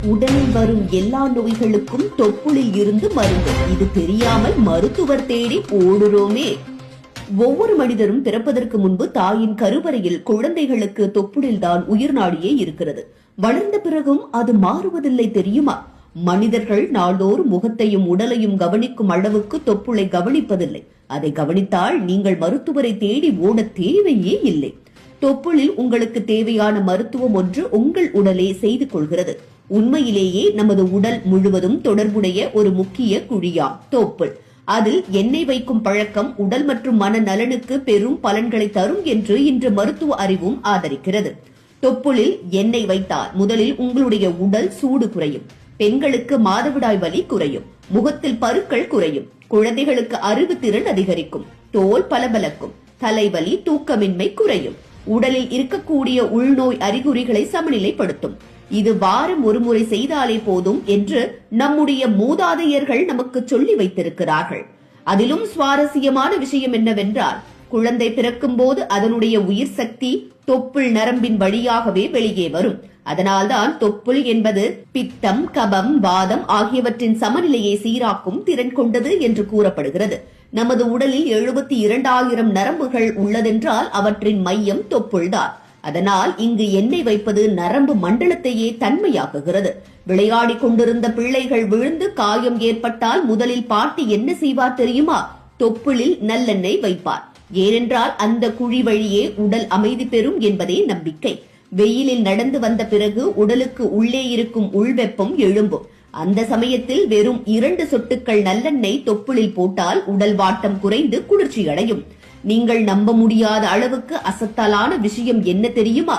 உடலில் வரும் எல்லா நோய்களுக்கும் தொப்புளில் இருந்து மருந்து. இது தெரியாமல் மருத்துவர் தேடி ஓடுறோமே. ஒவ்வொரு மனிதரும் பிறப்பதற்கு முன்பு தாயின் கருவறையில் குழந்தைகளுக்கு தொப்புளில் தான் உயிர் நாடியே இருக்கிறது. வளர்ந்த பிறகும் அது மாறுவதில்லை தெரியுமா? மனிதர்கள் நாள்தோறும் முகத்தையும் உடலையும் கவனிக்கும் அளவுக்கு தொப்புளை கவனிப்பதில்லை. அதை கவனித்தால் நீங்கள் மருத்துவரை தேடி ஓட தேவையே இல்லை. தொப்புளில் உங்களுக்கு தேவையான மருத்துவம் ஒன்று உங்கள் உடலே செய்து கொள்கிறது. உண்மையிலேயே நமது உடல் முழுவதும் தொடர்புடைய ஒரு முக்கிய குழியாம் தொப்புள். அதில் எண்ணெய் வைக்கும் பழக்கம் உடல் மற்றும் மன நலனுக்கு பெரும் பலன்களை தரும் என்று இன்று மருத்துவ அறிவும் ஆதரிக்கிறது. தொப்புளில் எண்ணெய் வைத்தால் முதலில் உங்களுடைய உடல் சூடு குறையும். பெண்களுக்கு மாதவிடாய் வலி குறையும். முகத்தில் பருக்கள் குறையும். குழந்தைகளுக்கு அறிவுத்திறன் அதிகரிக்கும். தோல் பளபளக்கும். தலைவலி தூக்கமின்மை குறையும். உடலில் இருக்கக்கூடிய உள்நோய் அறிகுறிகளை சமநிலைப்படுத்தும். இது வாரம் ஒரு முறை செய்தாலே போதும் என்று நம்முடைய மூதாதையர்கள் நமக்கு சொல்லி வைத்திருக்கிறார்கள். அதிலும் சுவாரஸ்யமான விஷயம் என்னவென்றால், குழந்தை பிறக்கும் போது அதனுடைய உயிர் சக்தி தொப்புள் நரம்பின் வழியாகவே வெளியே வரும். அதனால்தான் தொப்புள் என்பது பித்தம், கபம், வாதம் ஆகியவற்றின் சமநிலையை சீராக்கும் திறன் கொண்டது என்று கூறப்படுகிறது. நமது உடலில் 72,000 நரம்புகள் உள்ளதென்றால் அவற்றின் மையம் தொப்புள்தான். அதனால் இங்கு எண்ணெய் வைப்பது நரம்பு மண்டலத்தையே தன்மையாக்குகிறது. விளையாடி கொண்டிருந்த பிள்ளைகள் விழுந்து காயம் ஏற்பட்டால் முதலில் பாட்டி என்ன செய்வார் தெரியுமா? தொப்புளில் நல்லெண்ணெய் வைப்பார். ஏனென்றால் அந்த குழி வழியே உடல் அமைதி பெறும் என்பதே நம்பிக்கை. வெயிலில் நடந்து வந்த பிறகு உடலுக்கு உள்ளே இருக்கும் உள்வெப்பம் எழும்பும். அந்த சமயத்தில் வெறும் 2 சொட்டுக்கள் நல்லெண்ணெய் தொப்புளில் போட்டால் உடல் வாட்டம் குறைந்து குளிர்ச்சி அடையும். நீங்கள் நம்ப முடியாத அளவுக்கு அசத்தலான விஷயம் என்ன தெரியுமா?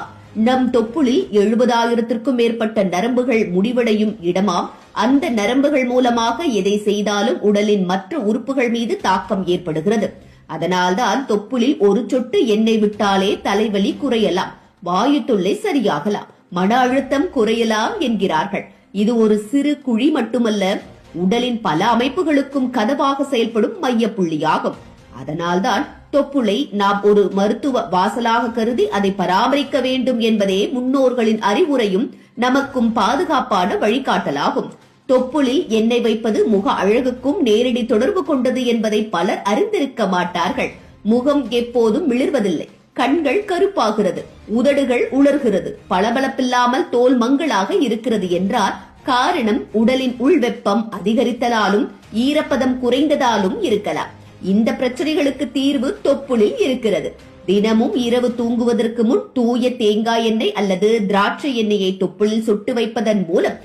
நம் தொப்புளில் 70,000க்கும் மேற்பட்ட நரம்புகள் முடிவடையும் இடமாம். அந்த நரம்புகள் மூலமாக எதை செய்தாலும் உடலின் மற்ற உறுப்புகள் மீது தாக்கம் ஏற்படுகிறது. அதனால்தான் தொப்புளில் ஒரு சொட்டு எண்ணெய் விட்டாலே தலைவலி குறையலாம், வாயு தொல்லை சரியாகலாம், மன அழுத்தம் குறையலாம் என்கிறார்கள். இது ஒரு சிறு குழி மட்டுமல்ல, உடலின் பல அமைப்புகளுக்கும் கதவாக செயல்படும் மையப்புள்ளியாகும். அதனால்தான் தொப்புளை நாம் ஒரு மருத்துவ வாசலாக கருதி அதை பராமரிக்க வேண்டும் என்பதே முன்னோர்களின் அறிவுரையும் நமக்கும் பாதுகாப்பான வழிகாட்டலாகும். தொப்புளில் எண்ணெய் வைப்பது முக அழகுக்கும் நேரடி தொடர்பு கொண்டது என்பதை பலர் அறிந்திருக்க மாட்டார்கள். முகம் எப்போதும் மிளிர்வதில்லை. கண்கள் கருப்பாகிறது, உதடுகள் உலர்கிறது, பளபளப்பில்லாமல் தோல் மங்களாக இருக்கிறது என்றால் காரணம் உடலின் உள்வெப்பம் அதிகரித்ததாலும் ஈரப்பதம் குறைந்ததாலும் இருக்கலாம். இந்த பிரச்சனைகளுக்கு தீர்வு தொப்புளில் இருக்கிறது. தினமும் இரவு தூங்குவதற்கு முன் தூய தேங்காய் எண்ணெய் அல்லது திராட்சை எண்ணெயை தொப்புளில் சுட்டு வைப்பதன் மூலம்